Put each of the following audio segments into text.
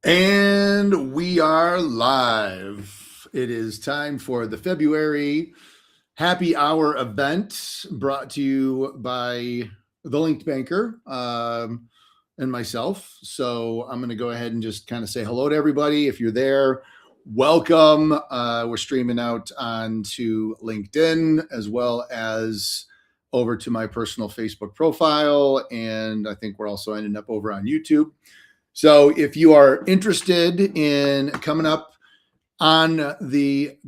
And we are live. It is time for the February Happy Hour event brought to you by the LinkedBanker and myself. So I'm going to go ahead and just kind of say hello to everybody. If you're there, welcome. We're streaming out onto LinkedIn as well as over to my personal Facebook profile. And I think we're also ending up over on YouTube. So if you are interested in coming up on the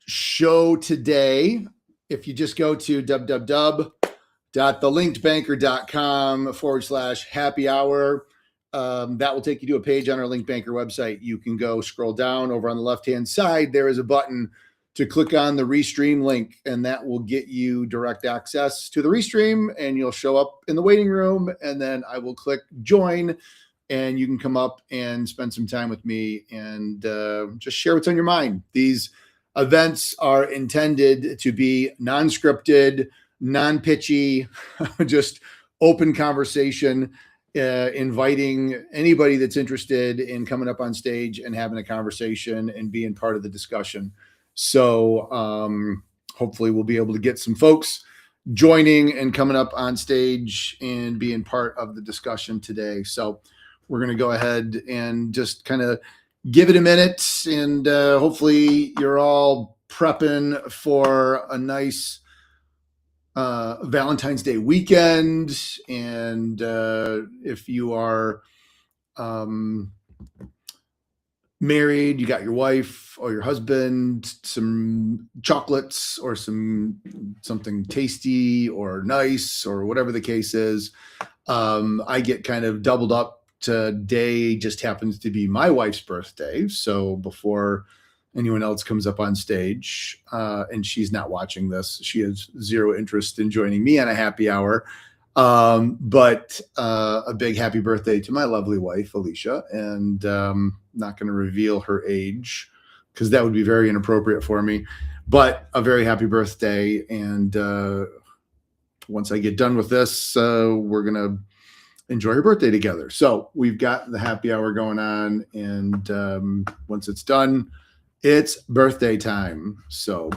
show today, if you just go to www.thelinkedbanker.com/happy hour, that will take you to a page on our LinkedBanker website. You can go scroll down over on the left-hand side. There is a button to click on the Restream link, and that will get you direct access to the Restream, and you'll show up in the waiting room, and then I will click join, and you can come up and spend some time with me and just share what's on your mind. These events are intended to be non-scripted, non-pitchy, just open conversation, inviting anybody that's interested in coming up on stage and having a conversation and being part of the discussion. So hopefully we'll be able to get some folks joining and coming up on stage and being part of the discussion today. So we're going to go ahead and just kind of give it a minute, and hopefully you're all prepping for a nice Valentine's Day weekend. And if you are married, you got your wife or your husband, some chocolates or something tasty or nice or whatever the case is. I get kind of doubled up. Today just happens to be my wife's birthday. So before anyone else comes up on stage, and she's not watching this, she has zero interest in joining me on a happy hour. But a big happy birthday to my lovely wife, Alicia. And not going to reveal her age because that would be very inappropriate for me. But a very happy birthday. And once I get done with this, we're going to enjoy her birthday together. So we've got the happy hour going on, and once it's done, it's birthday time. So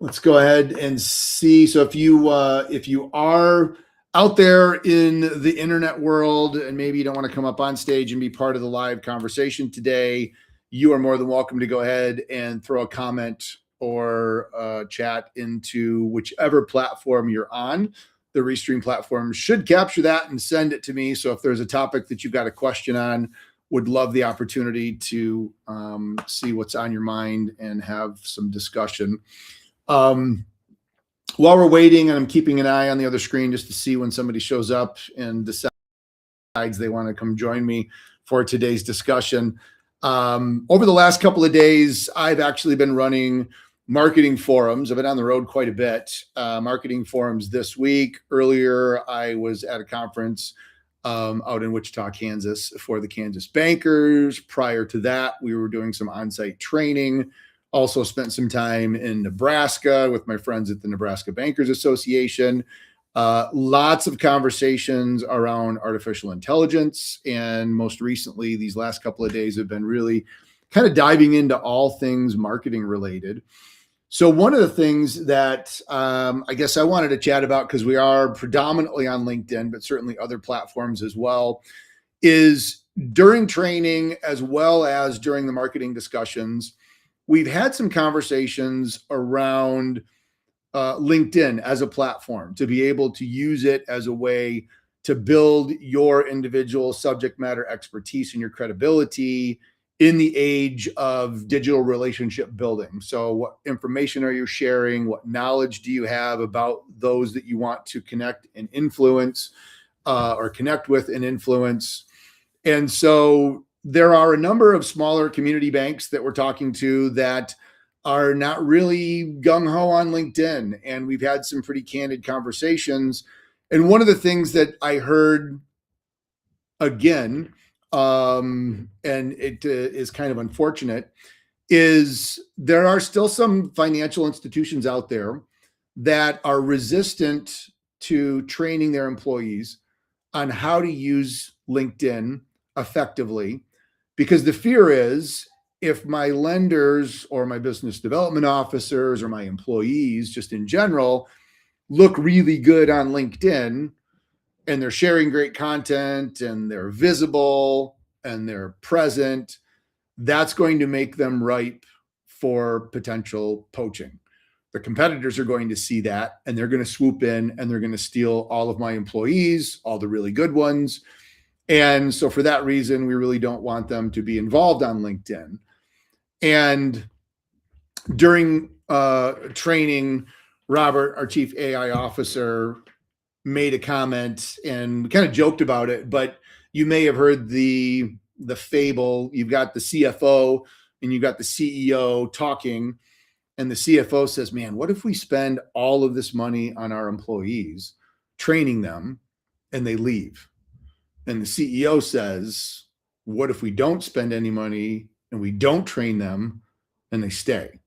let's go ahead and see. So if you are out there in the internet world and maybe you don't want to come up on stage and be part of the live conversation today, you are more than welcome to go ahead and throw a comment or chat into whichever platform you're on. The Restream platform should capture that and send it to me. So if there's a topic that you've got a question on, would love the opportunity to see what's on your mind and have some discussion. While we're waiting, and I'm keeping an eye on the other screen just to see when somebody shows up and decides they want to come join me for today's discussion. Over the last couple of days, I've actually been running marketing forums. I've been on the road quite a bit. Marketing forums this week. Earlier, I was at a conference out in Wichita, Kansas for the Kansas bankers. Prior to that, we were doing some on-site training. Also spent some time in Nebraska with my friends at the Nebraska Bankers Association. Lots of conversations around artificial intelligence. And most recently, these last couple of days have been really kind of diving into all things marketing related. So one of the things that I guess I wanted to chat about, because we are predominantly on LinkedIn, but certainly other platforms as well, is during training as well as during the marketing discussions, we've had some conversations around LinkedIn as a platform, to be able to use it as a way to build your individual subject matter expertise and your credibility in the age of digital relationship building. So what information are you sharing? What knowledge do you have about those that you want to connect and influence, or connect with and influence? And so there are a number of smaller community banks that we're talking to that are not really gung-ho on LinkedIn. And we've had some pretty candid conversations. And one of the things that I heard again, and it is kind of unfortunate, is there are still some financial institutions out there that are resistant to training their employees on how to use LinkedIn effectively, Because the fear is, if my lenders or my business development officers or my employees just in general look really good on LinkedIn and they're sharing great content and they're visible and they're present, that's going to make them ripe for potential poaching. The competitors are going to see that and they're going to swoop in and they're going to steal all of my employees, all the really good ones. And so for that reason, we really don't want them to be involved on LinkedIn. And during training, Robert, our chief AI officer, made a comment and we kind of joked about it, but you may have heard the fable. You've got the CFO and you've got the CEO talking, and the CFO says, man, what if we spend all of this money on our employees, training them, and they leave? And the CEO says, what if we don't spend any money and we don't train them and they stay?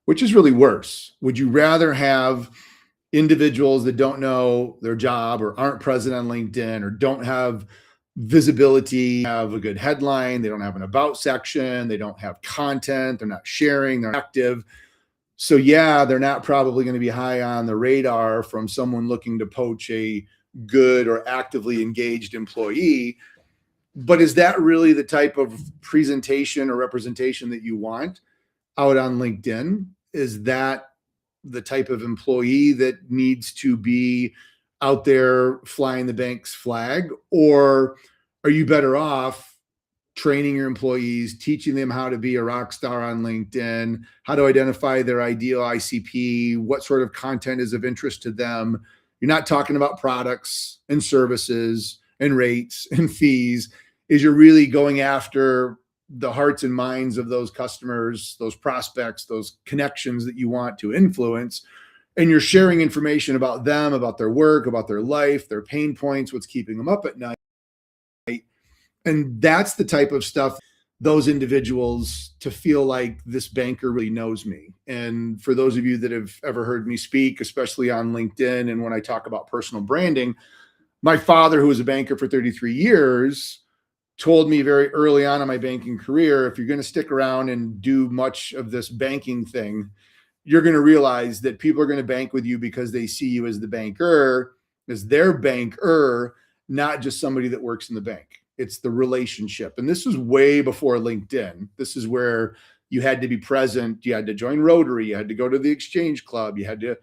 Which is really worse? Would you rather have individuals that don't know their job or aren't present on LinkedIn or don't have visibility, have a good headline, they don't have an about section, they don't have content, they're not sharing, they're not active? So yeah, they're not probably going to be high on the radar from someone looking to poach a good or actively engaged employee. But is that really the type of presentation or representation that you want out on LinkedIn? Is that the type of employee that needs to be out there flying the bank's flag? Or are you better off training your employees, teaching them how to be a rock star on LinkedIn, how to identify their ideal ICP, what sort of content is of interest to them? You're not talking about products and services and rates and fees. Is you're really going after the hearts and minds of those customers, those prospects, those connections that you want to influence. And you're sharing information about them, about their work, about their life, their pain points, what's keeping them up at night. And that's the type of stuff those individuals to feel like this banker really knows me. And for those of you that have ever heard me speak, especially on LinkedIn, and when I talk about personal branding, my father, who was a banker for 33 years, told me very early on in my banking career, if you're going to stick around and do much of this banking thing, you're going to realize that people are going to bank with you because they see you as the banker, as their banker, not just somebody that works in the bank. It's the relationship. And this was way before LinkedIn. This is where you had to be present. You had to join Rotary. You had to go to the Exchange Club. You had to,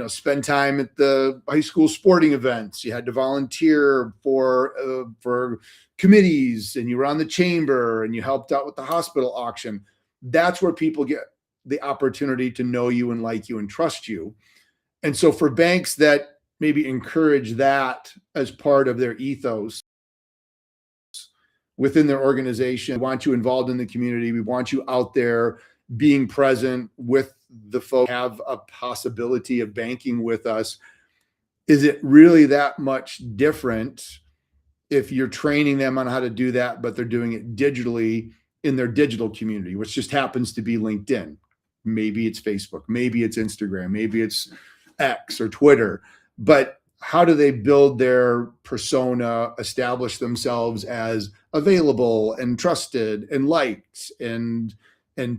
spend time at the high school sporting events. You had to volunteer for committees, and you were on the chamber and you helped out with the hospital auction. That's where people get the opportunity to know you and like you and trust you. And so for banks that maybe encourage that as part of their ethos within their organization, we want you involved in the community. We want you out there being present with the folks, have a possibility of banking with us. Is it really that much different if you're training them on how to do that, but they're doing it digitally in their digital community, which just happens to be LinkedIn? Maybe it's Facebook, maybe it's Instagram, maybe it's X or Twitter. But how do they build their persona, establish themselves as available and trusted and liked, and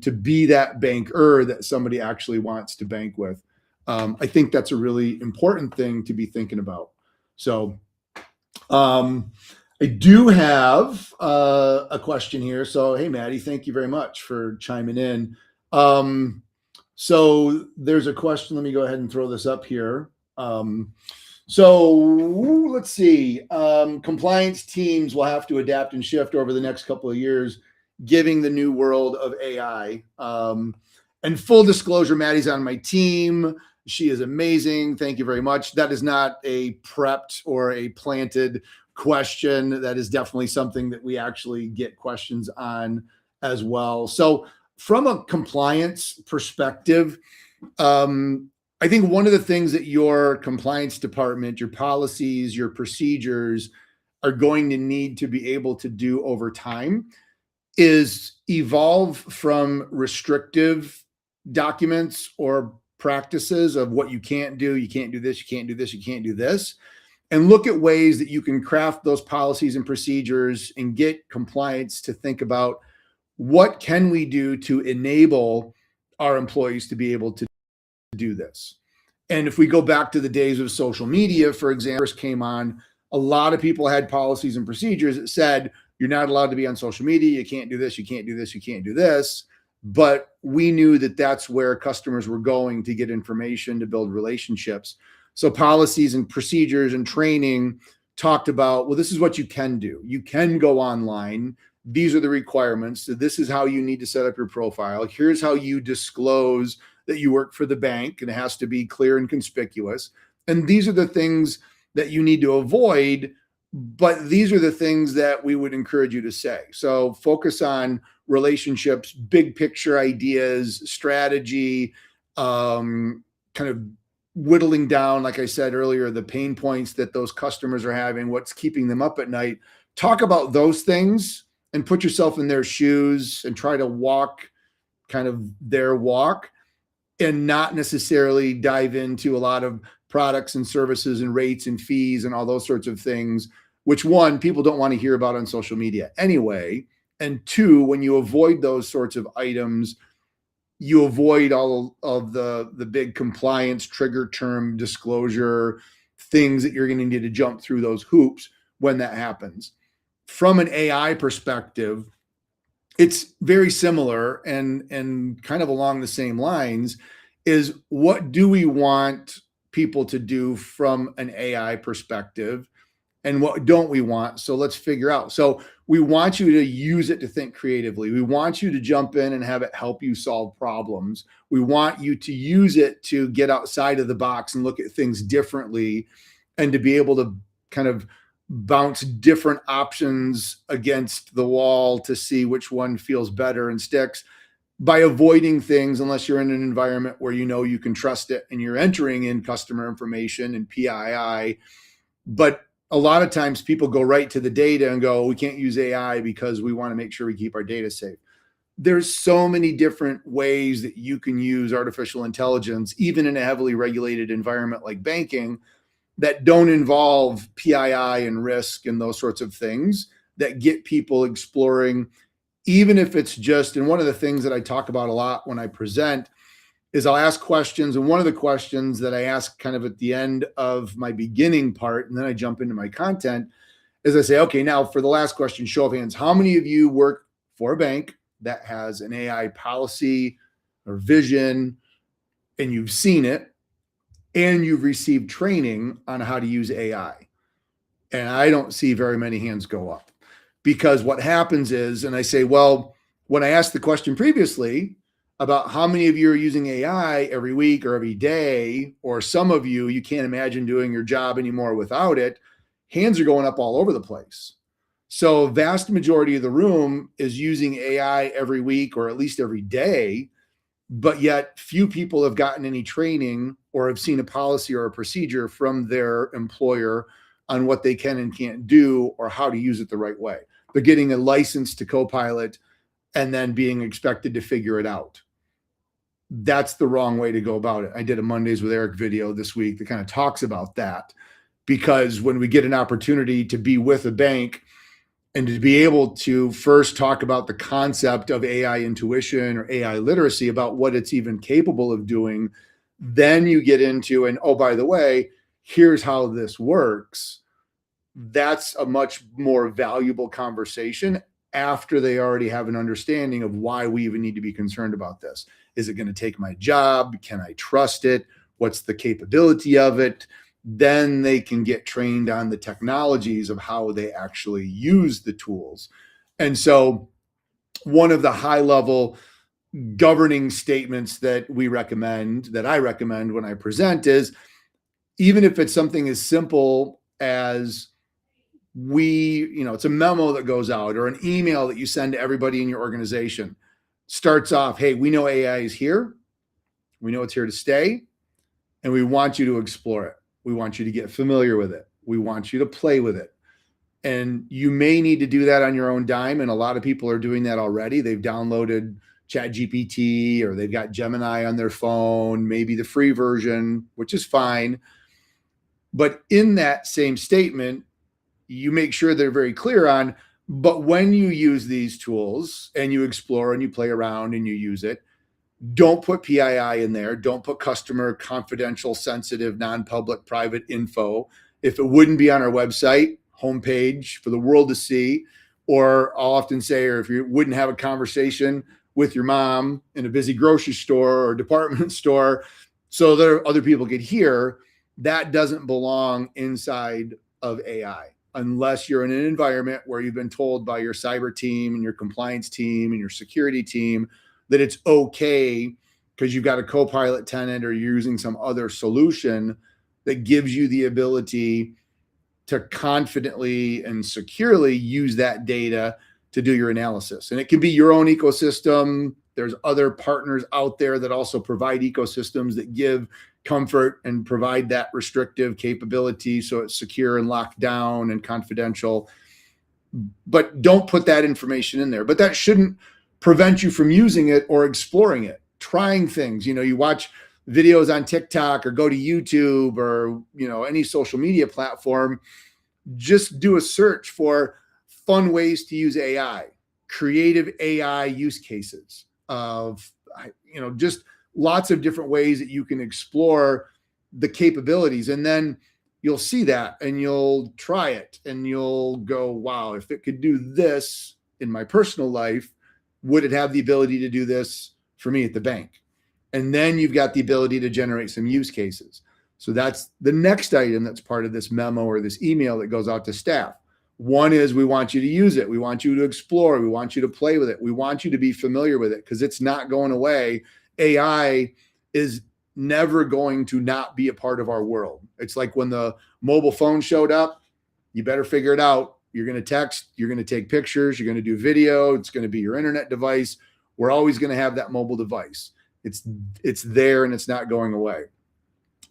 to be that banker that somebody actually wants to bank with? I think that's a really important thing to be thinking about. So I do have a question here. So, hey, Maddie, thank you very much for chiming in. So there's a question. Let me go ahead and throw this up here. So let's see. Compliance teams will have to adapt and shift over the next couple of years, giving the new world of AI. And full disclosure, Maddie's on my team. She is amazing. Thank you very much. That is not a prepped or a planted question. That is definitely something that we actually get questions on as well. So from a compliance perspective, I think one of the things that your compliance department, your policies, your procedures are going to need to be able to do over time is evolve from restrictive documents or practices of what you can't do. You can't do this, you can't do this, you can't do this. And look at ways that you can craft those policies and procedures and get compliance to think about what can we do to enable our employees to be able to do this? And if we go back to the days of social media, for example, first came on, a lot of people had policies and procedures that said, you're not allowed to be on social media. You can't do this. You can't do this. You can't do this. But we knew that that's where customers were going to get information, to build relationships. So policies and procedures and training talked about, well, this is what you can do. You can go online. These are the requirements. So this is how you need to set up your profile. Here's how you disclose that you work for the bank, and it has to be clear and conspicuous. And these are the things that you need to avoid, but these are the things that we would encourage you to say. So focus on relationships, big picture ideas, strategy, kind of whittling down, like I said earlier, the pain points that those customers are having, what's keeping them up at night. Talk about those things and put yourself in their shoes and try to walk kind of their walk, and not necessarily dive into a lot of products and services and rates and fees and all those sorts of things, which, one, people don't want to hear about on social media anyway. And two, when you avoid those sorts of items, you avoid all of the big compliance, trigger term, disclosure things that you're going to need to jump through those hoops when that happens. From an AI perspective, it's very similar and kind of along the same lines, is what do we want people to do from an AI perspective, and what don't we want? So let's figure out. So we want you to use it to think creatively. We want you to jump in and have it help you solve problems. We want you to use it to get outside of the box and look at things differently, and to be able to kind of bounce different options against the wall to see which one feels better and sticks, by avoiding things unless you're in an environment where you know you can trust it and you're entering in customer information and PII. But a lot of times people go right to the data and go, we can't use AI because we want to make sure we keep our data safe. There's so many different ways that you can use artificial intelligence, even in a heavily regulated environment like banking, that don't involve PII and risk and those sorts of things, that get people exploring, even if it's just, and one of the things that I talk about a lot when I present is I'll ask questions. And one of the questions that I ask kind of at the end of my beginning part, and then I jump into my content, is I say, okay, now for the last question, show of hands, how many of you work for a bank that has an AI policy or vision, and you've seen it, and you've received training on how to use AI? And I don't see very many hands go up, because what happens is, and I say, well, when I asked the question previously about how many of you are using AI every week or every day, or some of you can't imagine doing your job anymore without it, hands are going up all over the place. So vast majority of the room is using AI every week or at least every day, but yet few people have gotten any training or have seen a policy or a procedure from their employer on what they can and can't do or how to use it the right way. They're getting a license to Copilot and then being expected to figure it out. That's the wrong way to go about it. I did a Mondays with Eric video this week that kind of talks about that, because when we get an opportunity to be with a bank and to be able to first talk about the concept of AI intuition or AI literacy, about what it's even capable of doing, then you get into, and oh, by the way, here's how this works. That's a much more valuable conversation after they already have an understanding of why we even need to be concerned about this. Is it going to take my job? Can I trust it? What's the capability of it? Then they can get trained on the technologies of how they actually use the tools. And so one of the high level governing statements that we recommend, that I recommend when I present, is even if it's something as simple as it's a memo that goes out or an email that you send to everybody in your organization, starts off, hey, we know AI is here. We know it's here to stay, and we want you to explore it. We want you to get familiar with it. We want you to play with it. And you may need to do that on your own dime. And a lot of people are doing that already. They've downloaded ChatGPT, or they've got Gemini on their phone, maybe the free version, which is fine. But in that same statement, you make sure they're very clear on, But when you use these tools and you explore and you play around and you use it, don't put PII in there. Don't put customer confidential, sensitive, non-public, private info. If it wouldn't be on our website homepage for the world to see, or I'll often say, or if you wouldn't have a conversation with your mom in a busy grocery store or department store so that other people could hear, that doesn't belong inside of AI unless you're in an environment where you've been told by your cyber team and your compliance team and your security team that it's okay because you've got a co-pilot tenant or you're using some other solution that gives you the ability to confidently and securely use that data to do your analysis. And it can be your own ecosystem. There's other partners out there that also provide ecosystems that give comfort and provide that restrictive capability so it's secure and locked down and confidential. But don't put that information in there. But that shouldn't prevent you from using it or exploring it, trying things. You watch videos on TikTok or go to YouTube or, any social media platform. Just do a search for fun ways to use AI, creative AI use cases of, just lots of different ways that you can explore the capabilities. And then you'll see that and you'll try it and you'll go, wow, if it could do this in my personal life, would it have the ability to do this for me at the bank? And then you've got the ability to generate some use cases. So that's the next item that's part of this memo or this email that goes out to staff. One is we want you to use it. We want you to explore. We want you to play with it. We want you to be familiar with it because it's not going away. AI is never going to not be a part of our world. It's like when the mobile phone showed up, you better figure it out. You're going to text, you're going to take pictures, you're going to do video. It's going to be your internet device. We're always going to have that mobile device. It's there and it's not going away.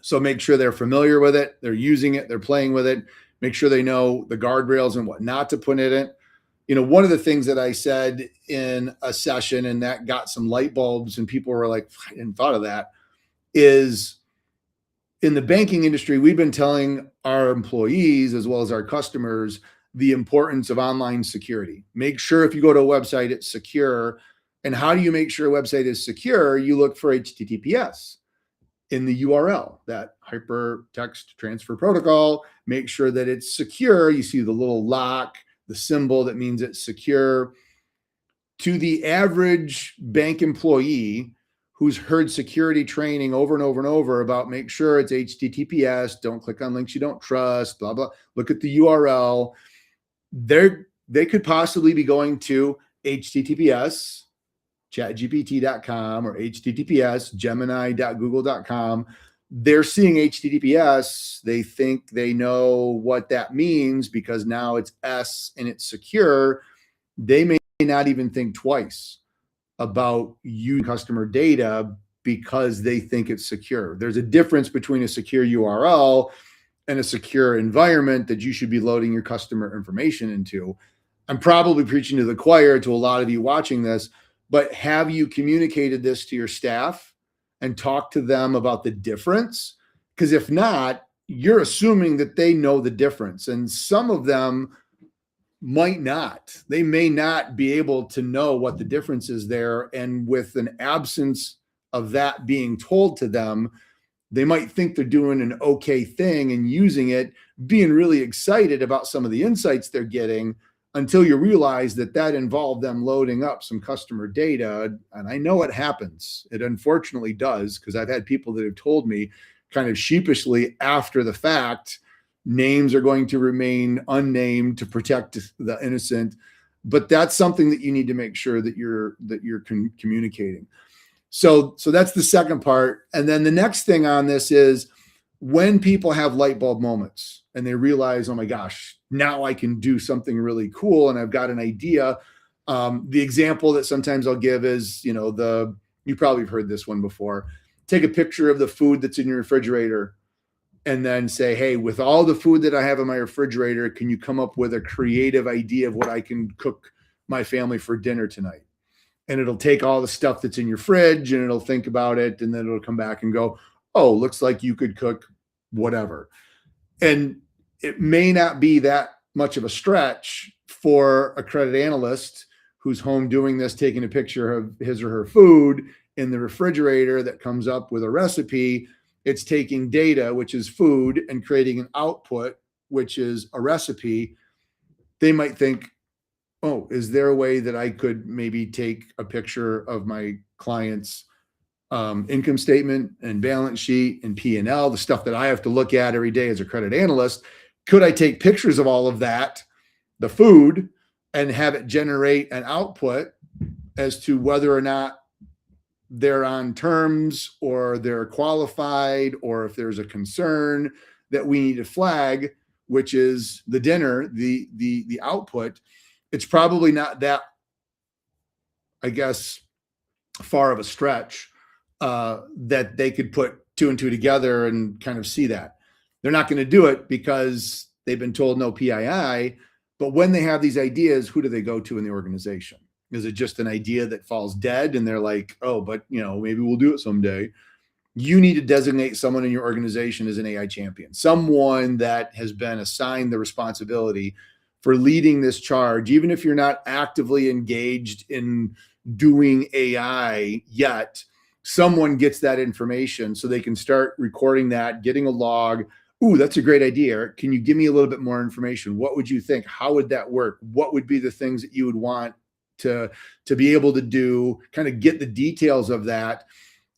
So make sure they're familiar with it. They're using it. They're playing with it. Make sure they know the guardrails and what not to put in it. One of the things that I said in a session and that got some light bulbs and people were like, I hadn't thought of that, is in the banking industry, we've been telling our employees as well as our customers the importance of online security. Make sure if you go to a website, it's secure. And how do you make sure a website is secure? You look for HTTPS in the URL, that hypertext transfer protocol. Make sure that it's secure. You see the little lock, the symbol that means it's secure. To the average bank employee who's heard security training over and over and over about make sure it's HTTPS, don't click on links you don't trust, blah, blah, look at the URL. They could possibly be going to HTTPS, chatgpt.com or HTTPS, gemini.google.com. They're seeing HTTPS. They think they know what that means because now it's S and it's secure. They may not even think twice about using customer data because they think it's secure. There's a difference between a secure URL and a secure environment that you should be loading your customer information into. I'm probably preaching to the choir to a lot of you watching this, but have you communicated this to your staff and talked to them about the difference? Because if not, you're assuming that they know the difference. And some of them might not. They may not be able to know what the difference is there. And with an absence of that being told to them, they might think they're doing an okay thing and using it, being really excited about some of the insights they're getting, until you realize that that involved them loading up some customer data. And I know it happens. It unfortunately does, because I've had people that have told me kind of sheepishly after the fact, names are going to remain unnamed to protect the innocent. But that's something that you need to make sure that you're communicating. So that's the second part. And then the next thing on this is when people have light bulb moments and they realize, oh my gosh, now I can do something really cool and I've got an idea. The example that sometimes I'll give is, you probably have heard this one before. Take a picture of the food that's in your refrigerator and then say, hey, with all the food that I have in my refrigerator, can you come up with a creative idea of what I can cook my family for dinner tonight? And it'll take all the stuff that's in your fridge and it'll think about it. And then it'll come back and go, oh, looks like you could cook whatever. And it may not be that much of a stretch for a credit analyst who's home doing this, taking a picture of his or her food in the refrigerator that comes up with a recipe. It's taking data, which is food, and creating an output, which is a recipe. They might think, oh, is there a way that I could maybe take a picture of my client's income statement and balance sheet and P&L, the stuff that I have to look at every day as a credit analyst? Could I take pictures of all of that, the food, and have it generate an output as to whether or not they're on terms or they're qualified, or if there's a concern that we need to flag, which is the dinner, the output. It's probably not that, I guess, far of a stretch that they could put two and two together and kind of see that. They're not going to do it because they've been told no PII, but when they have these ideas, who do they go to in the organization? Is it just an idea that falls dead and they're like, oh, but maybe we'll do it someday? You need to designate someone in your organization as an AI champion, someone that has been assigned the responsibility for leading this charge, even if you're not actively engaged in doing AI yet. Someone gets that information so they can start recording that, getting a log. Ooh, that's a great idea. Can you give me a little bit more information? What would you think? How would that work? What would be the things that you would want to be able to do? Kind of get the details of that.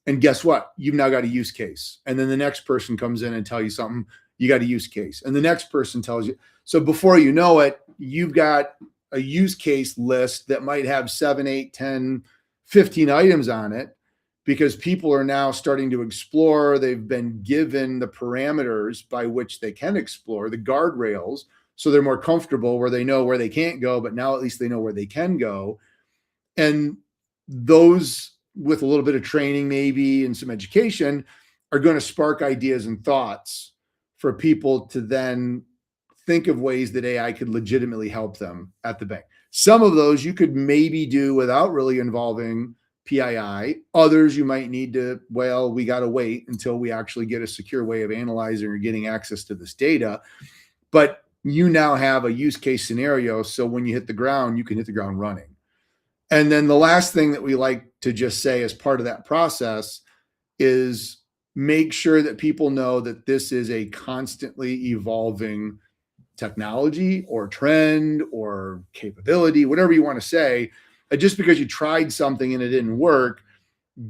And guess what? You've now got a use case. And then the next person comes in and tell you something. You got a use case. And the next person tells you. So before you know it, you've got a use case list that might have 7, 8, 10, 15 items on it, because people are now starting to explore. They've been given the parameters by which they can explore, the guardrails, so they're more comfortable where they know where they can't go, but now at least they know where they can go. And those, with a little bit of training maybe and some education, are going to spark ideas and thoughts for people to then think of ways that AI could legitimately help them at the bank. Some of those you could maybe do without really involving PII. Others you might need to, we got to wait until we actually get a secure way of analyzing or getting access to this data. But you now have a use case scenario. So when you hit the ground, you can hit the ground running. And then the last thing that we like to just say as part of that process is make sure that people know that this is a constantly evolving technology or trend or capability, whatever you want to say. Just because you tried something and it didn't work,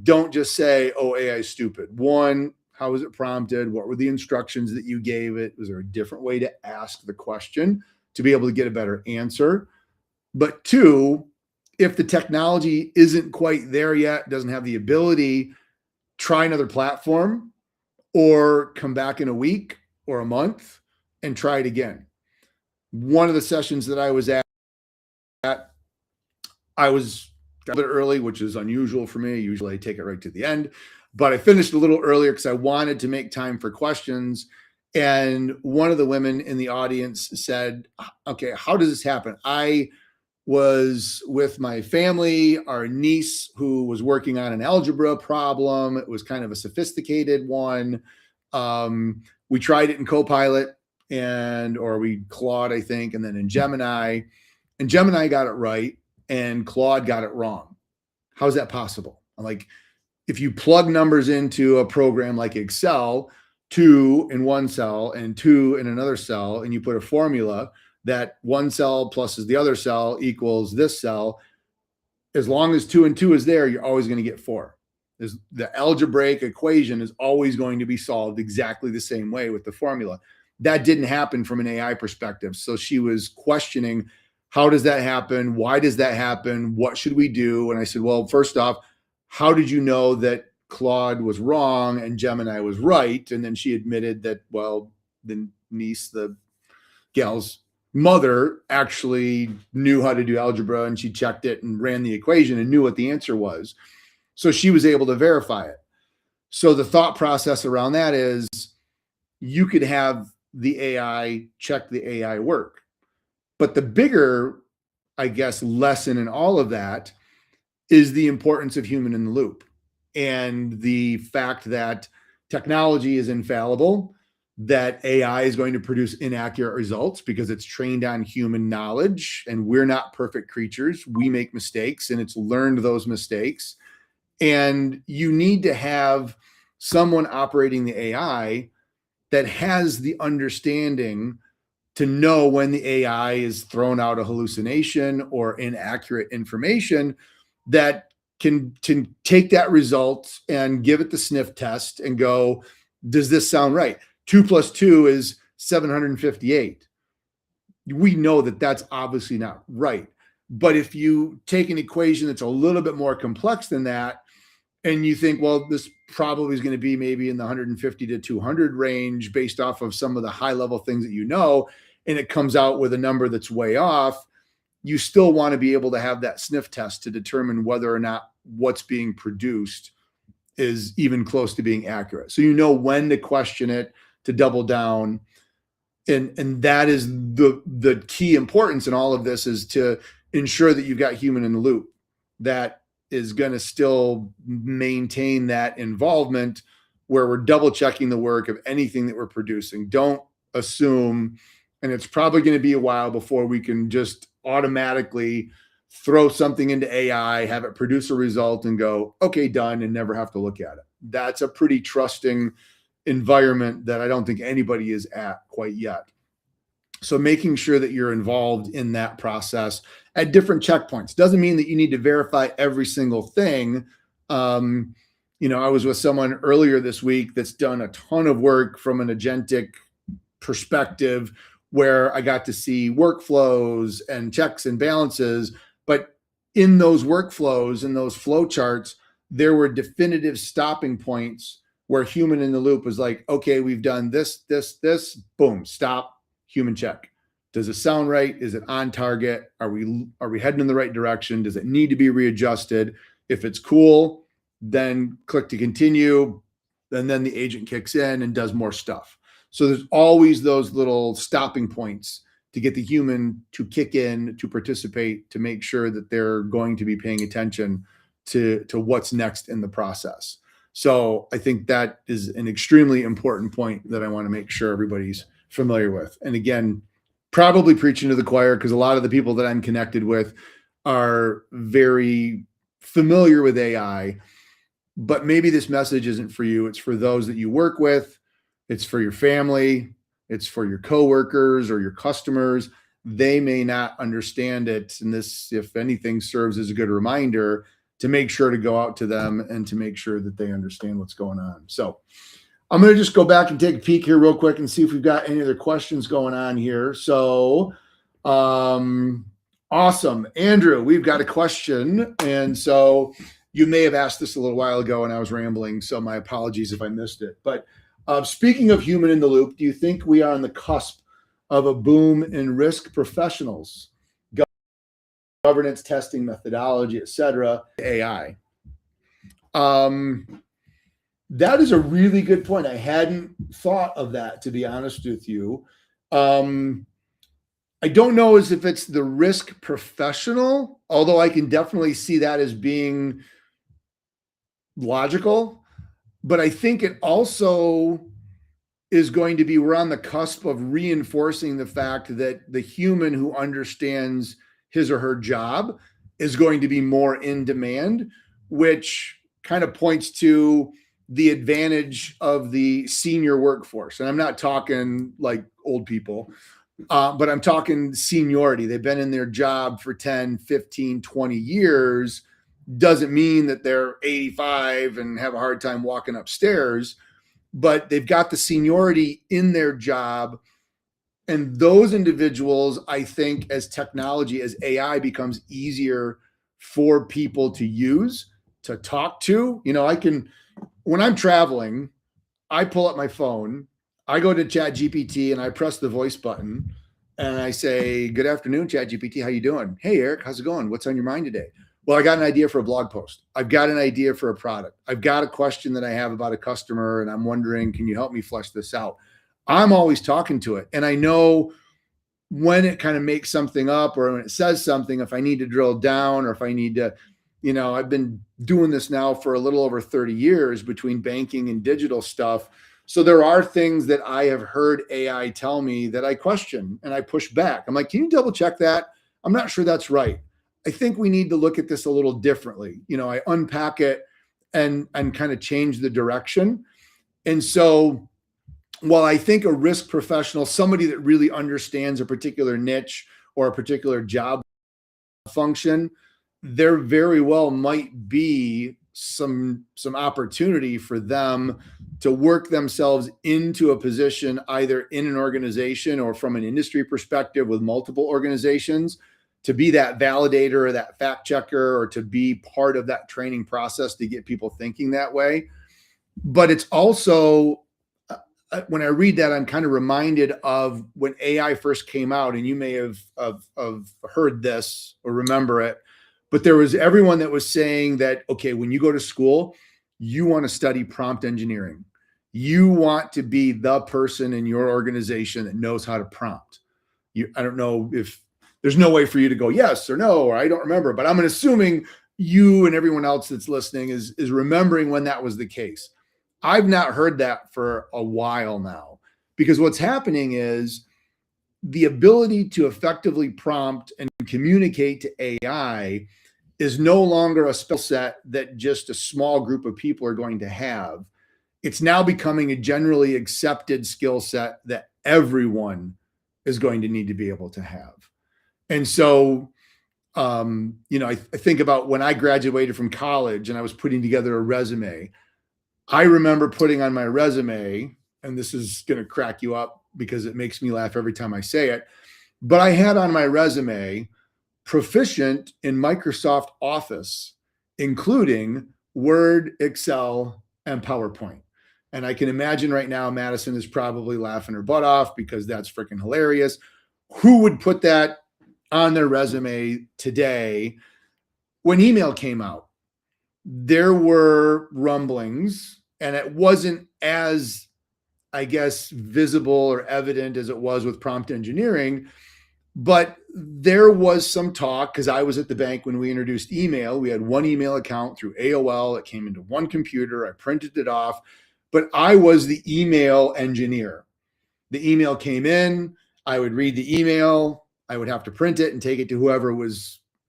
don't just say, oh, AI is stupid. One, how was it prompted? What were the instructions that you gave it? Was there a different way to ask the question to be able to get a better answer? But two, if the technology isn't quite there yet, doesn't have the ability, try another platform or come back in a week or a month and try it again. One of the sessions that I was at, I was a bit early, which is unusual for me. Usually I take it right to the end, but I finished a little earlier because I wanted to make time for questions. And one of the women in the audience said, okay, how does this happen? I was with my family, our niece who was working on an algebra problem. It was kind of a sophisticated one. We tried it in Copilot or Claude, I think, and then in Gemini. And Gemini got it right and Claude got it wrong. How is that possible? I'm like, if you plug numbers into a program like Excel, 2 in one cell and 2 in another cell, and you put a formula that one cell plus the other cell equals this cell, as long as 2 and 2 is there, you're always going to get 4. The algebraic equation is always going to be solved exactly the same way with the formula. That didn't happen from an AI perspective. So she was questioning, how does that happen? Why does that happen? What should we do? And I said, well, first off, how did you know that Claude was wrong and Gemini was right? And then she admitted that, well, the niece, the gal's mother, actually knew how to do algebra, and she checked it and ran the equation and knew what the answer was. So she was able to verify it. So the thought process around that is you could have the AI check the AI work. But the bigger, I guess, lesson in all of that is the importance of human in the loop and the fact that technology is infallible, that AI is going to produce inaccurate results because it's trained on human knowledge, and we're not perfect creatures. We make mistakes, and it's learned those mistakes. And you need to have someone operating the AI that has the understanding to know when the AI is thrown out a hallucination or inaccurate information, that can take that result and give it the sniff test and go, does this sound right? 2 plus 2 is 758. We know that that's obviously not right. But if you take an equation that's a little bit more complex than that, and you think, well, this probably is going to be maybe in the 150 to 200 range based off of some of the high level things that you know, and it comes out with a number that's way off, you still want to be able to have that sniff test to determine whether or not what's being produced is even close to being accurate. So you know when to question it, to double down. And that is the key importance in all of this, is to ensure that you've got human in the loop that is going to still maintain that involvement, where we're double checking the work of anything that we're producing. Don't assume, and it's probably going to be a while before we can just automatically throw something into AI, have it produce a result and go, okay, done, and never have to look at it. That's a pretty trusting environment that I don't think anybody is at quite yet. So making sure that you're involved in that process at different checkpoints doesn't mean that you need to verify every single thing. I was with someone earlier this week that's done a ton of work from an agentic perspective, where I got to see workflows and checks and balances. But in those workflows, in those flow charts, there were definitive stopping points where human in the loop was like, okay, we've done this, boom, stop, human check. Does it sound right? Is it on target? Are we heading in the right direction? Does it need to be readjusted? If it's cool, then click to continue. And then the agent kicks in and does more stuff. So there's always those little stopping points to get the human to kick in, to participate, to make sure that they're going to be paying attention to what's next in the process. So I think that is an extremely important point that I want to make sure everybody's familiar with. And again, probably preaching to the choir, because a lot of the people that I'm connected with are very familiar with AI, but maybe this message isn't for you. It's for those that you work with. It's for your family. It's for your coworkers or your customers. They may not understand it. And this, if anything, serves as a good reminder to make sure to go out to them and to make sure that they understand what's going on. So I'm going to just go back and take a peek here real quick and see if we've got any other questions going on here. So, awesome. Andrew, we've got a question. And so you may have asked this a little while ago and I was rambling, so my apologies if I missed it. But speaking of human in the loop, do you think we are on the cusp of a boom in risk professionals, governance, testing, methodology, et cetera, AI? That is a really good point. I hadn't thought of that, to be honest with you. I don't know as if it's the risk professional, although I can definitely see that as being logical. But I think it also is going to be, we're on the cusp of reinforcing the fact that the human who understands his or her job is going to be more in demand, which kind of points to the advantage of the senior workforce. And I'm not talking like old people, but I'm talking seniority. They've been in their job for 10, 15, 20 years. Doesn't mean that they're 85 and have a hard time walking upstairs, but they've got the seniority in their job. And those individuals, I think, as technology, as AI becomes easier for people to use, to talk to, when I'm traveling, I pull up my phone, I go to ChatGPT and I press the voice button and I say, good afternoon, ChatGPT, how you doing? Hey, Eric, how's it going? What's on your mind today? Well, I got an idea for a blog post. I've got an idea for a product. I've got a question that I have about a customer and I'm wondering, can you help me flesh this out? I'm always talking to it. And I know when it kind of makes something up or when it says something, if I need to drill down or if I need to, I've been doing this now for a little over 30 years between banking and digital stuff. So there are things that I have heard AI tell me that I question and I push back. I'm like, can you double check that? I'm not sure that's right. I think we need to look at this a little differently. I unpack it and kind of change the direction. And so while I think a risk professional, somebody that really understands a particular niche or a particular job function, there very well might be some opportunity for them to work themselves into a position either in an organization or from an industry perspective with multiple organizations, to be that validator or that fact checker, or to be part of that training process to get people thinking that way. But it's also, when I read that, I'm kind of reminded of when AI first came out, and you may have heard this or remember it, but there was everyone that was saying that, okay, when you go to school, you want to study prompt engineering. You want to be the person in your organization that knows how to prompt. I don't know if there's no way for you to go yes or no, or I don't remember, but I'm assuming you and everyone else that's listening is remembering when that was the case. I've not heard that for a while now, because what's happening is the ability to effectively prompt and communicate to AI is no longer a skill set that just a small group of people are going to have. It's now becoming a generally accepted skill set that everyone is going to need to be able to have. And so, I think about when I graduated from college and I was putting together a resume. I remember putting on my resume, and this is going to crack you up because it makes me laugh every time I say it, but I had on my resume proficient in Microsoft Office, including Word, Excel, and PowerPoint. And I can imagine right now, Madison is probably laughing her butt off because that's freaking hilarious. Who would put that on their resume today? When email came out, there were rumblings, and it wasn't as, I guess, visible or evident as it was with prompt engineering, but there was some talk, because I was at the bank when we introduced email. We had one email account through AOL. It came into one computer. I printed it off, but I was the email engineer. The email came in. I would read the email. I would have to print it and take it to whoever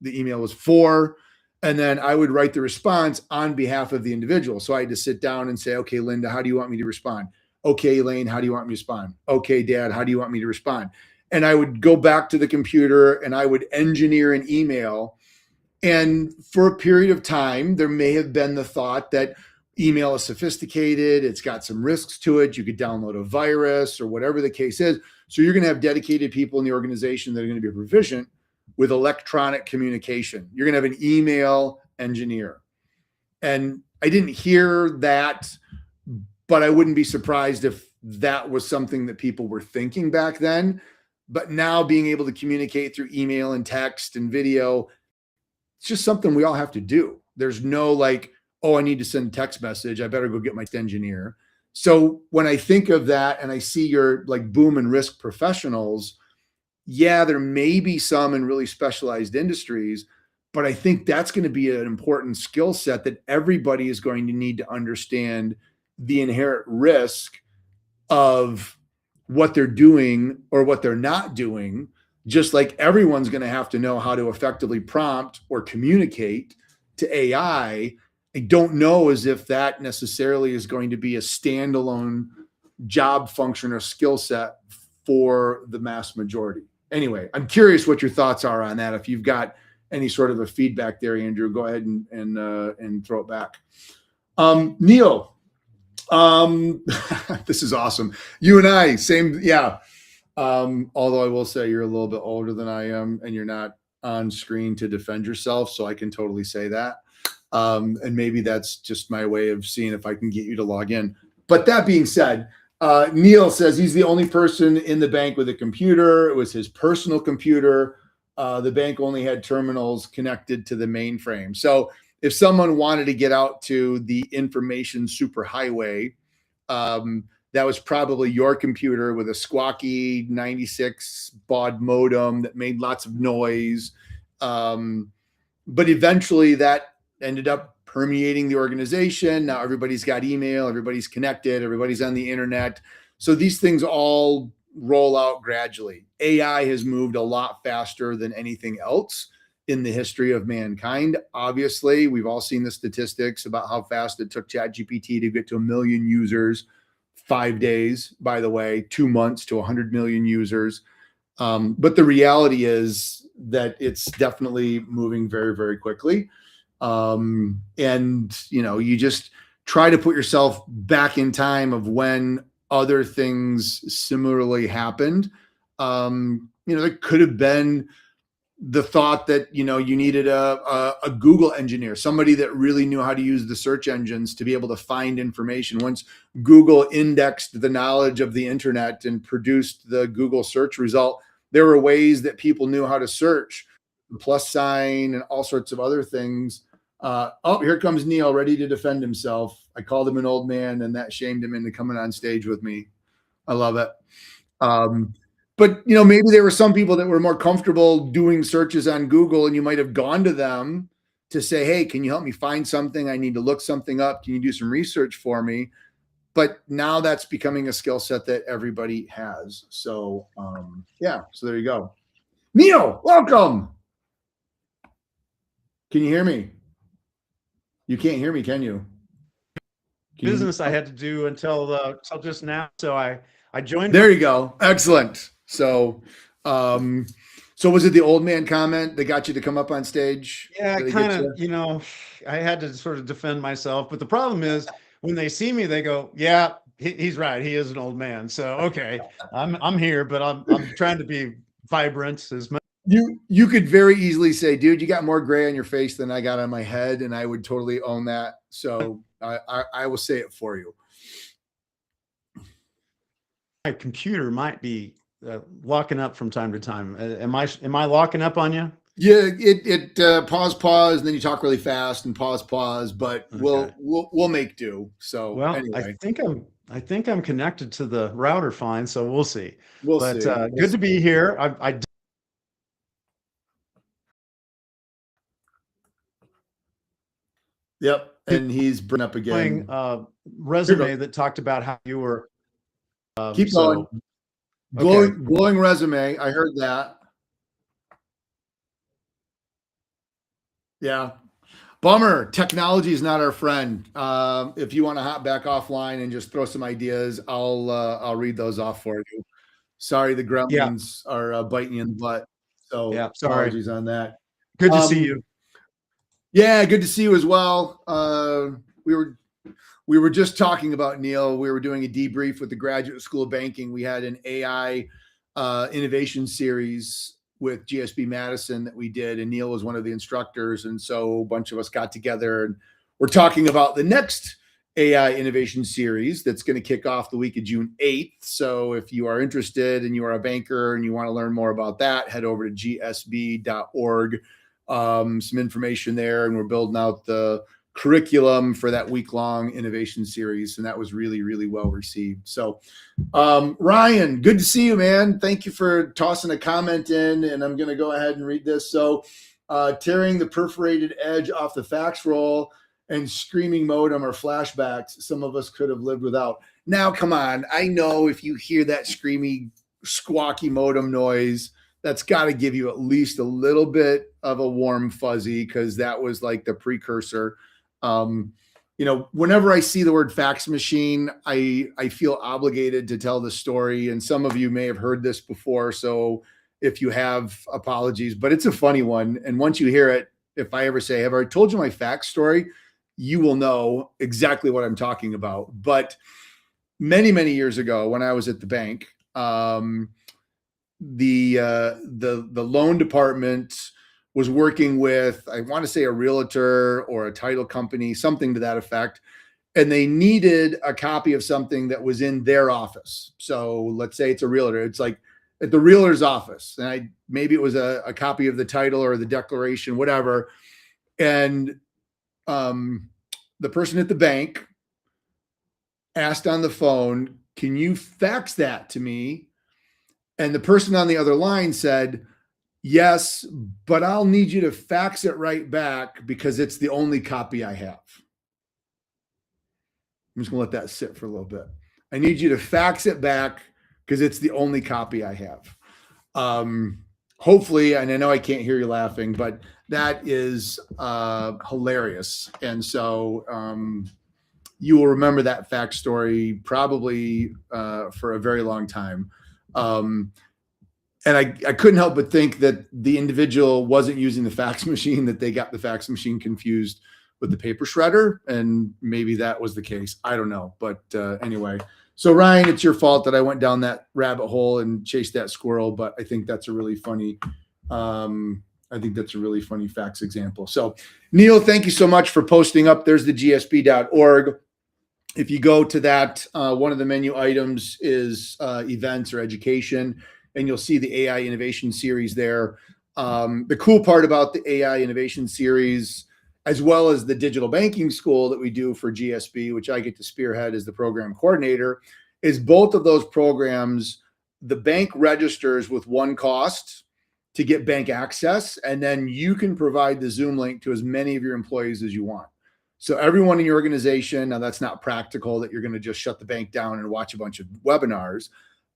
the email was for. And then I would write the response on behalf of the individual. So I had to sit down and say, okay, Linda, how do you want me to respond? Okay, Elaine, how do you want me to respond? Okay, Dad, how do you want me to respond? And I would go back to the computer and I would engineer an email. And for a period of time, there may have been the thought that email is sophisticated. It's got some risks to it. You could download a virus or whatever the case is. So you're going to have dedicated people in the organization that are going to be proficient with electronic communication. You're going to have an email engineer. And I didn't hear that, but I wouldn't be surprised if that was something that people were thinking back then. But now being able to communicate through email and text and video, it's just something we all have to do. There's no like, oh, I need to send a text message, I better go get my engineer. So when I think of that and I see your like boom and risk professionals, yeah, there may be some in really specialized industries, but I think that's going to be an important skill set that everybody is going to need to understand the inherent risk of what they're doing or what they're not doing, just like everyone's going to have to know how to effectively prompt or communicate to AI. I don't know as if that necessarily is going to be a standalone job function or skill set for the mass majority. Anyway, I'm curious what your thoughts are on that. If you've got any sort of a feedback there, Andrew, go ahead and throw it back. Neil, this is awesome. You and I, same, yeah. Although I will say you're a little bit older than I am, and you're not on screen to defend yourself, so I can totally say that. And maybe that's just my way of seeing if I can get you to log in. But that being said, Neil says he's the only person in the bank with a computer. It was his personal computer. The bank only had terminals connected to the mainframe. So if someone wanted to get out to the information superhighway, that was probably your computer with a squawky 96 baud modem that made lots of noise. But eventually that ended up permeating the organization. Now everybody's got email, everybody's connected, everybody's on the internet. So these things all roll out gradually. AI has moved a lot faster than anything else in the history of mankind. Obviously, we've all seen the statistics about how fast it took ChatGPT to get to 1 million users. 5 days, by the way, 2 months to 100 million users. But the reality is that it's definitely moving very, very quickly. And, you just try to put yourself back in time of when other things similarly happened. There could have been the thought that, you needed a Google engineer, somebody that really knew how to use the search engines to be able to find information. Once Google indexed the knowledge of the internet and produced the Google search result, there were ways that people knew how to search, the plus sign and all sorts of other things. Here comes Neil, ready to defend himself. I called him an old man, and that shamed him into coming on stage with me. I love it. But maybe there were some people that were more comfortable doing searches on Google, and you might have gone to them to say, hey, can you help me find something? I need to look something up. Can you do some research for me? But now that's becoming a skill set that everybody has. So so there you go. Neil, welcome. Can you hear me? You can't hear me, can you? Business I had to do until just now. So I joined. There you go. Excellent. So was it the old man comment that got you to come up on stage? Yeah, kind of, I had to sort of defend myself. But the problem is when they see me, they go, yeah, he's right. He is an old man. So, okay, I'm here, but I'm trying to be vibrant as much. You could very easily say, dude, you got more gray on your face than I got on my head. And I would totally own that. So I will say it for you. My computer might be locking up from time to time. Am I locking up on you? Yeah, it pause, and then you talk really fast and pause, but okay. we'll make do. So anyway. I think I'm connected to the router fine, so we'll see. We'll see. Good to be here. Yep, and he's bringing up again resume that talked about how you were. Keep going. Glowing resume. I heard that. Yeah. Bummer. Technology is not our friend. If you want to hop back offline and just throw some ideas, I'll read those off for you. Sorry, the gremlins are biting you in the butt. So apologies on that. Good to see you. Yeah, good to see you as well. We were just talking about, Neil, we were doing a debrief with the Graduate School of Banking. We had an AI innovation series with GSB Madison that we did, and Neil was one of the instructors. And so a bunch of us got together and we're talking about the next AI innovation series that's going to kick off the week of June 8th. So if you are interested and you are a banker and you want to learn more about that, head over to gsb.org. Some information there, and we're building out the curriculum for that week-long innovation series, and that was really, really well received. So Ryan, good to see you, man. Thank you for tossing a comment in, and I'm going to go ahead and read this. So tearing the perforated edge off the fax roll and screaming modem or flashbacks some of us could have lived without. Now come on, I know if you hear that screamy squawky modem noise, that's got to give you at least a little bit of a warm fuzzy, because that was like the precursor. Whenever I see the word fax machine, I feel obligated to tell the story. And some of you may have heard this before, so if you have, apologies, but it's a funny one. And once you hear it, if I ever say, have I told you my fax story, you will know exactly what I'm talking about. But many, many years ago, when I was at the bank, the loan department was working with, I want to say, a realtor or a title company, something to that effect. And they needed a copy of something that was in their office. So let's say it's a realtor. It's like at the realtor's office. And maybe it was a copy of the title or the declaration, whatever. And the person at the bank asked on the phone, can you fax that to me? And the person on the other line said, Yes, but I'll need you to fax it right back because it's the only copy I have. I'm just gonna let that sit for a little bit. I need you to fax it back because it's the only copy I have. Hopefully, and I know I can't hear you laughing, but that is hilarious. And so you will remember that fact story probably for a very long time. And I couldn't help but think that the individual wasn't using the fax machine, that they got the fax machine confused with the paper shredder. And maybe that was the case. I don't know. But anyway, so Ryan, it's your fault that I went down that rabbit hole and chased that squirrel. But I think that's a really funny, fax example. So Neil, thank you so much for posting up. There's the gsb.org. If you go to that, one of the menu items is events or education, and you'll see the AI Innovation Series there. The cool part about the AI Innovation Series, as well as the digital banking school that we do for GSB, which I get to spearhead as the program coordinator, is both of those programs, the bank registers with one cost to get bank access, and then you can provide the Zoom link to as many of your employees as you want. So everyone in your organization, now that's not practical that you're going to just shut the bank down and watch a bunch of webinars,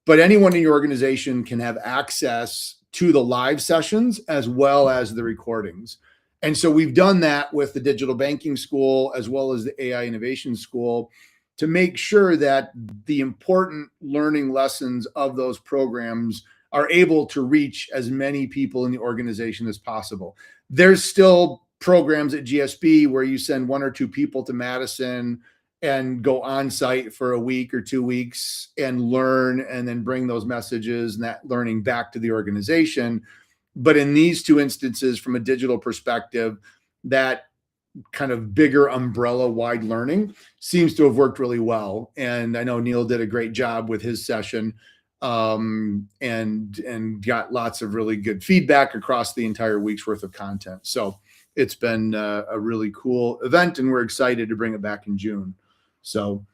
but anyone in your organization can have access to the live sessions as well as the recordings. And so we've done that with the digital banking school as well as the AI innovation school to make sure that the important learning lessons of those programs are able to reach as many people in the organization as possible. There's still programs at GSB where you send 1 or 2 people to Madison and go on site for a week or 2 weeks and learn and then bring those messages and that learning back to the organization. But in these 2 instances, from a digital perspective, that kind of bigger umbrella wide learning seems to have worked really well. And I know Neil did a great job with his session and got lots of really good feedback across the entire week's worth of content. So it's been a really cool event, and we're excited to bring it back in June. So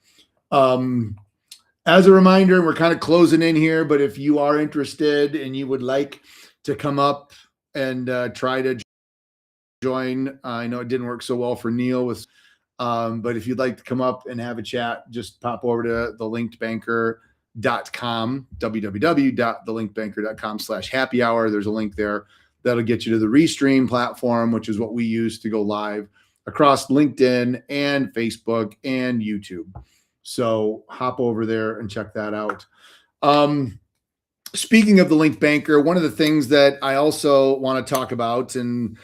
as a reminder, we're kind of closing in here, but if you are interested and you would like to come up and try to join, I know it didn't work so well for Neil with, but if you'd like to come up and have a chat, just pop over to the LinkedBanker.com, www.thelinkbanker.com/happy hour. There's a link there that'll get you to the Restream platform, which is what we use to go live across LinkedIn and Facebook and YouTube. So hop over there and check that out. Speaking of the Link Banker, one of the things that I also want to talk about, and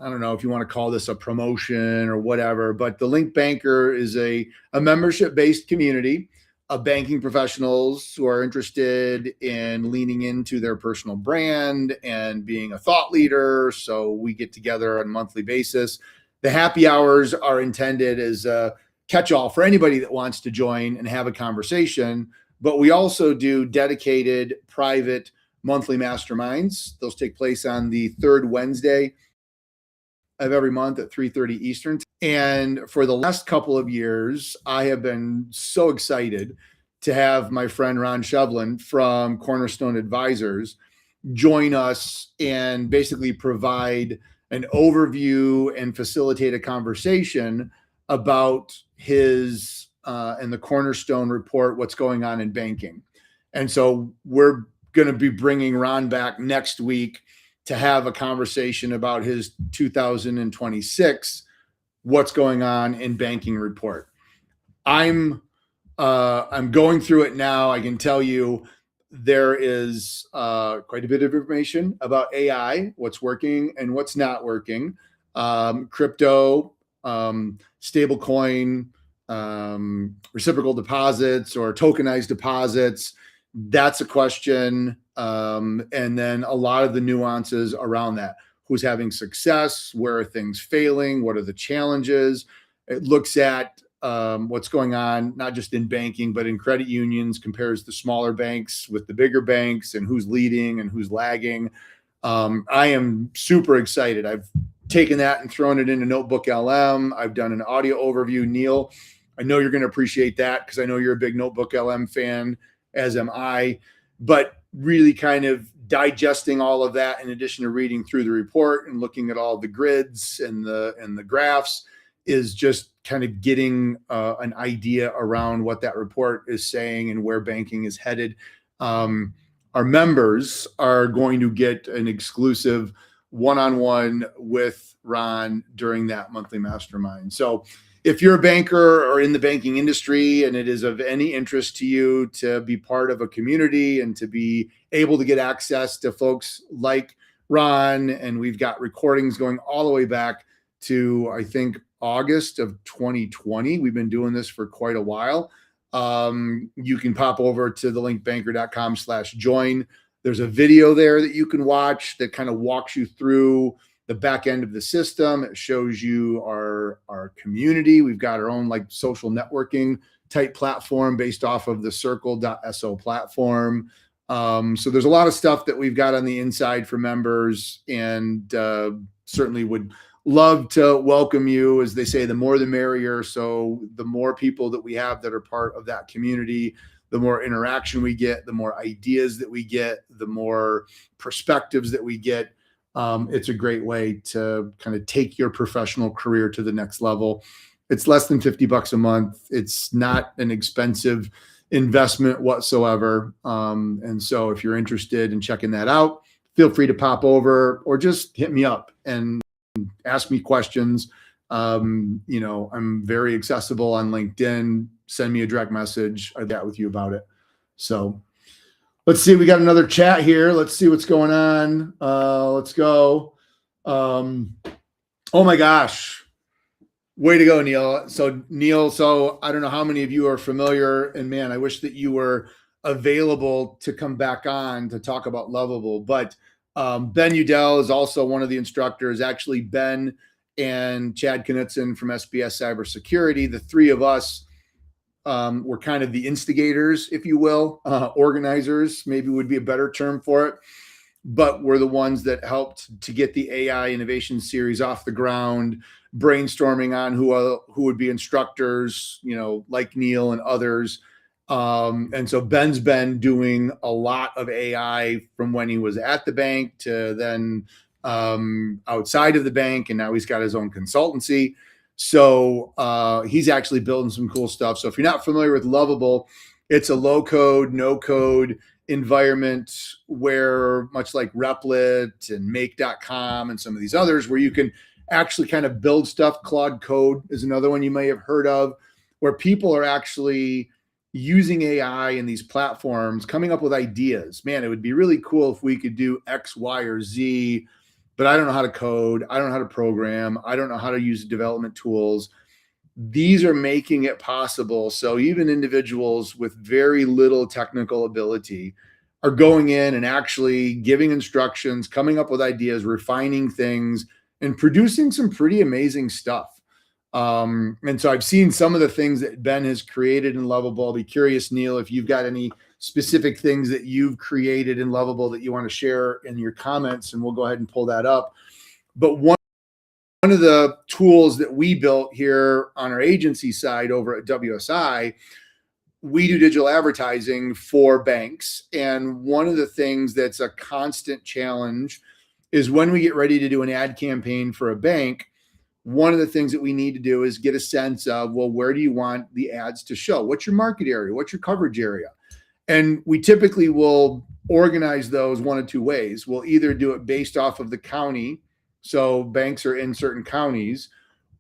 I don't know if you want to call this a promotion or whatever, but the Link Banker is a membership-based community of banking professionals who are interested in leaning into their personal brand and being a thought leader. So we get together on a monthly basis. The happy hours are intended as a catch-all for anybody that wants to join and have a conversation. But we also do dedicated private monthly masterminds. Those take place on the 3rd Wednesday of every month at 3:30 Eastern. And for the last couple of years, I have been so excited to have my friend Ron Shevlin from Cornerstone Advisors join us and basically provide an overview and facilitate a conversation about his and the Cornerstone report, what's going on in banking. And so we're going to be bringing Ron back next week to have a conversation about his 2026 what's going on in banking report. I'm going through it now. I can tell you there is quite a bit of information about AI, what's working and what's not working, crypto, stablecoin, reciprocal deposits or tokenized deposits. That's a question. And then a lot of the nuances around that. Who's having success? Where are things failing? What are the challenges? It looks at what's going on, not just in banking, but in credit unions, compares the smaller banks with the bigger banks and who's leading and who's lagging. I am super excited. I've taken that and thrown it into Notebook LM. I've done an audio overview. Neil, I know you're going to appreciate that because I know you're a big Notebook LM fan, as am I, but really kind of digesting all of that, in addition to reading through the report and looking at all the grids and the graphs, is just kind of getting an idea around what that report is saying and where banking is headed. Our members are going to get an exclusive one-on-one with Ron during that monthly mastermind. So if you're a banker or in the banking industry and it is of any interest to you to be part of a community and to be able to get access to folks like Ron, and we've got recordings going all the way back to, I think, August of 2020. We've been doing this for quite a while. You can pop over to the linkbanker.com/join. There's a video there that you can watch that kind of walks you through the back end of the system. It shows you our community. We've got our own like social networking type platform based off of the circle.so platform. So there's a lot of stuff that we've got on the inside for members, and certainly would love to welcome you. As they say, the more the merrier. So the more people that we have that are part of that community, the more interaction we get, the more ideas that we get, the more perspectives that we get. It's a great way to kind of take your professional career to the next level. It's less than $50 a month. It's not an expensive investment whatsoever. And so if you're interested in checking that out, feel free to pop over or just hit me up and ask me questions. I'm very accessible on LinkedIn. Send me a direct message. I'd chat with you about it. So let's see. We got another chat here. Let's see what's going on. Let's go. Oh my gosh. Way to go, Neil. So I don't know how many of you are familiar, and man, I wish that you were available to come back on to talk about Lovable. But Ben Udell is also one of the instructors. Actually, Ben and Chad Knutson from SBS Cybersecurity, the three of us were kind of the instigators, if you will, organizers, maybe would be a better term for it. But we're the ones that helped to get the AI Innovation Series off the ground, brainstorming on who would be instructors, like Neil and others. And so Ben's been doing a lot of AI from when he was at the bank to then outside of the bank, and now he's got his own consultancy. So he's actually building some cool stuff. So if you're not familiar with Lovable, it's a low code, no code environment where, much like Replit and make.com and some of these others, where you can actually kind of build stuff. Claude Code is another one you may have heard of, where people are actually using AI in these platforms, coming up with ideas. Man, it would be really cool if we could do X, Y, or Z, but I don't know how to code. I don't know how to program. I don't know how to use development tools. These are making it possible. So even individuals with very little technical ability are going in and actually giving instructions, coming up with ideas, refining things, and producing some pretty amazing stuff. And so I've seen some of the things that Ben has created in Lovable. I'll be curious, Neil, if you've got any specific things that you've created in Lovable that you want to share in your comments, and we'll go ahead and pull that up. But one of the tools that we built here on our agency side over at WSI, we do digital advertising for banks. And one of the things that's a constant challenge is when we get ready to do an ad campaign for a bank, one of the things that we need to do is get a sense of, well, where do you want the ads to show? What's your market area? What's your coverage area? And we typically will organize those one of two ways. We'll either do it based off of the county, so banks are in certain counties,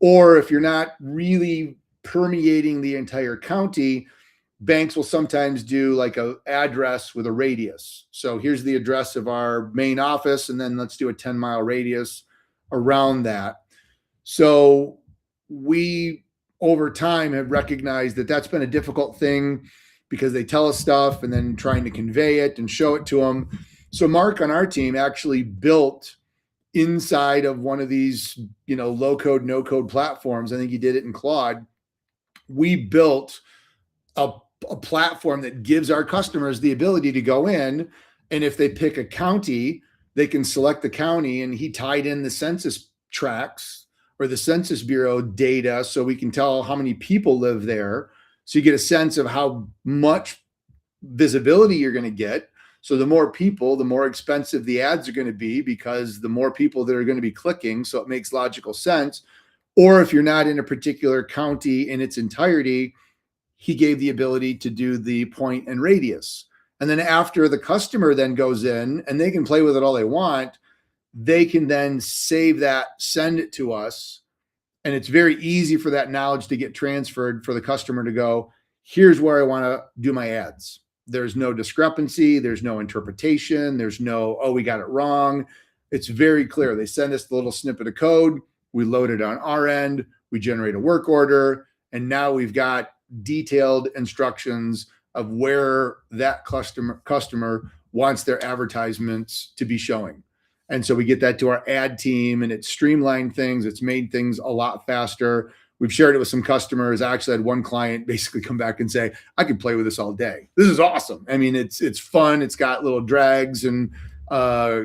or if you're not really permeating the entire county, banks will sometimes do like an address with a radius. So here's the address of our main office, and then let's do a 10-mile radius around that. So we, over time, have recognized that that's been a difficult thing because they tell us stuff and then trying to convey it and show it to them. So Mark on our team actually built inside of one of these, low code, no code platforms. I think he did it in Claude. We built a platform that gives our customers the ability to go in, and if they pick a county, they can select the county, and he tied in the census tracts or the Census Bureau data so we can tell how many people live there. So you get a sense of how much visibility you're going to get. So the more people, the more expensive the ads are going to be, because the more people that are going to be clicking. So it makes logical sense. Or if you're not in a particular county in its entirety, he gave the ability to do the point and radius. And then after the customer then goes in, and they can play with it all they want, they can then save that, send it to us. And it's very easy for that knowledge to get transferred for the customer to go, here's where I want to do my ads. There's no discrepancy. There's no interpretation. There's no, oh, we got it wrong. It's very clear. They send us the little snippet of code. We load it on our end. We generate a work order. And now we've got detailed instructions of where that customer wants their advertisements to be showing. And so we get that to our ad team, and it's streamlined things. It's made things a lot faster. We've shared it with some customers. I actually had one client basically come back and say, I could play with this all day. This is awesome. I mean, it's fun. It's got little drags and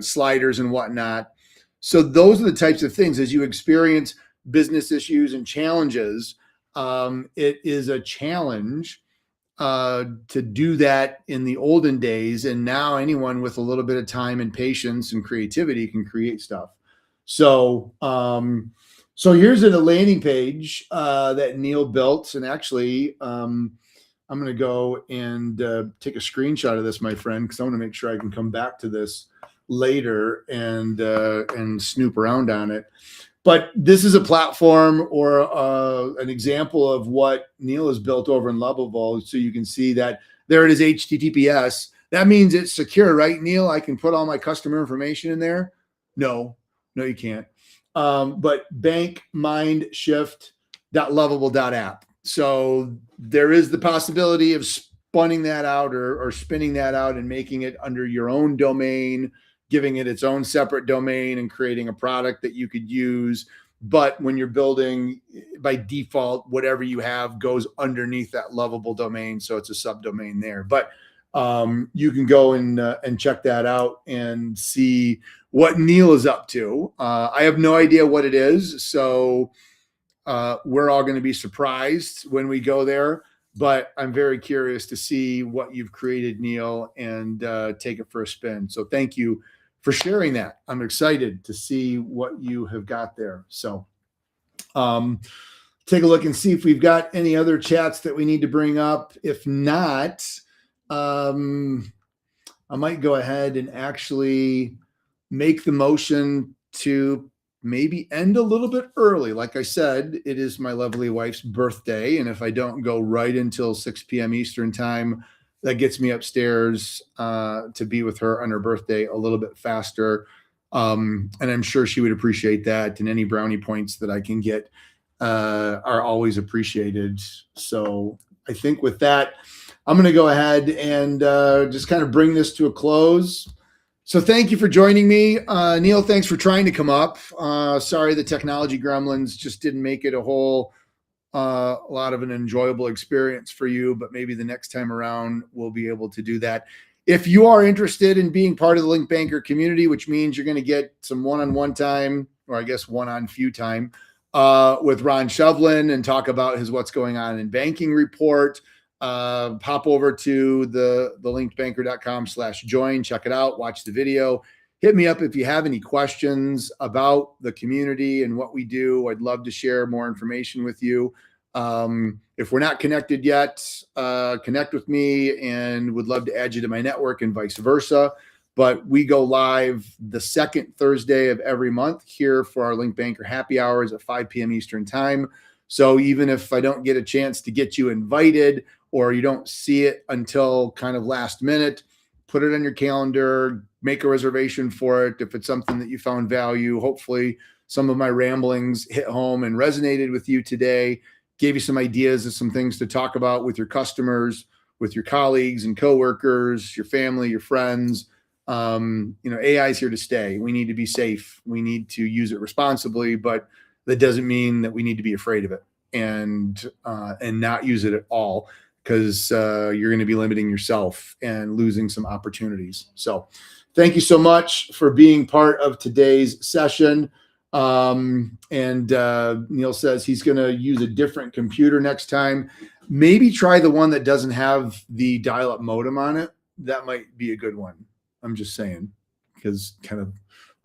sliders and whatnot. So those are the types of things as you experience business issues and challenges. It is a challenge to do that in the olden days. And now anyone with a little bit of time and patience and creativity can create stuff. So, so here's a landing page that Neil built. And actually, I'm going to go and take a screenshot of this, my friend, because I want to make sure I can come back to this later and snoop around on it. But this is a platform or an example of what Neil has built over in Lovable. So you can see that there it is, HTTPS. That means it's secure, right, Neil? I can put all my customer information in there? No, you can't. But bankmindshift.lovable.app. So there is the possibility of spinning that out or spinning that out and making it under your own domain, giving it its own separate domain and creating a product that you could use. But when you're building, by default, whatever you have goes underneath that Lovable domain. So it's a subdomain there. But you can go and check that out and see what Neil is up to. I have no idea what it is. So we're all going to be surprised when we go there. But I'm very curious to see what you've created, Neil, and take it for a spin. So thank you for sharing that. I'm excited to see what you have got there. So take a look and see if we've got any other chats that we need to bring up. If not, I might go ahead and actually make the motion to maybe end a little bit early. Like I said, it is my lovely wife's birthday. And if I don't go right until 6 p.m. Eastern time, that gets me upstairs to be with her on her birthday a little bit faster. And I'm sure she would appreciate that. And any brownie points that I can get are always appreciated. So I think with that, I'm going to go ahead and just kind of bring this to a close. So thank you for joining me. Neil, thanks for trying to come up. Sorry, the technology gremlins just didn't make it a lot of an enjoyable experience for you, but maybe the next time around we'll be able to do that. If you are interested in being part of the LinkedBanker community, which means you're going to get some one-on-one time, or I guess one-on-few time with Ron Shovlin and talk about his What's Going On in Banking report, pop over to the linkedbanker.com/join, check it out, watch the video. Hit me up if you have any questions about the community and what we do. I'd love to share more information with you. If we're not connected yet, connect with me and would love to add you to my network and vice versa. But we go live the second Thursday of every month here for our LinkedBanker Happy Hours at 5 p.m. Eastern time. So even if I don't get a chance to get you invited or you don't see it until kind of last minute, put it on your calendar, make a reservation for it. If it's something that you found value, hopefully some of my ramblings hit home and resonated with you today, gave you some ideas of some things to talk about with your customers, with your colleagues and coworkers, your family, your friends. AI is here to stay. We need to be safe. We need to use it responsibly, but that doesn't mean that we need to be afraid of it and not use it at all, because you're going to be limiting yourself and losing some opportunities. So thank you so much for being part of today's session. And Neil says he's going to use a different computer next time. Maybe try the one that doesn't have the dial-up modem on it. That might be a good one. I'm just saying, because kind of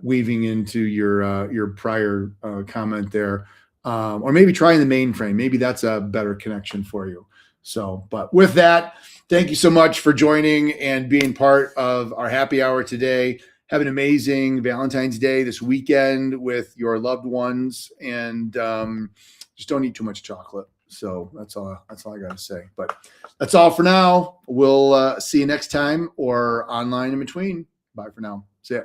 weaving into your prior comment there, or maybe trying the mainframe. Maybe that's a better connection for you. So, but with that, thank you so much for joining and being part of our happy hour today. Have an amazing Valentine's Day this weekend with your loved ones, and just don't eat too much chocolate. So that's all I got to say. But that's all for now. We'll see you next time or online in between. Bye for now. See ya.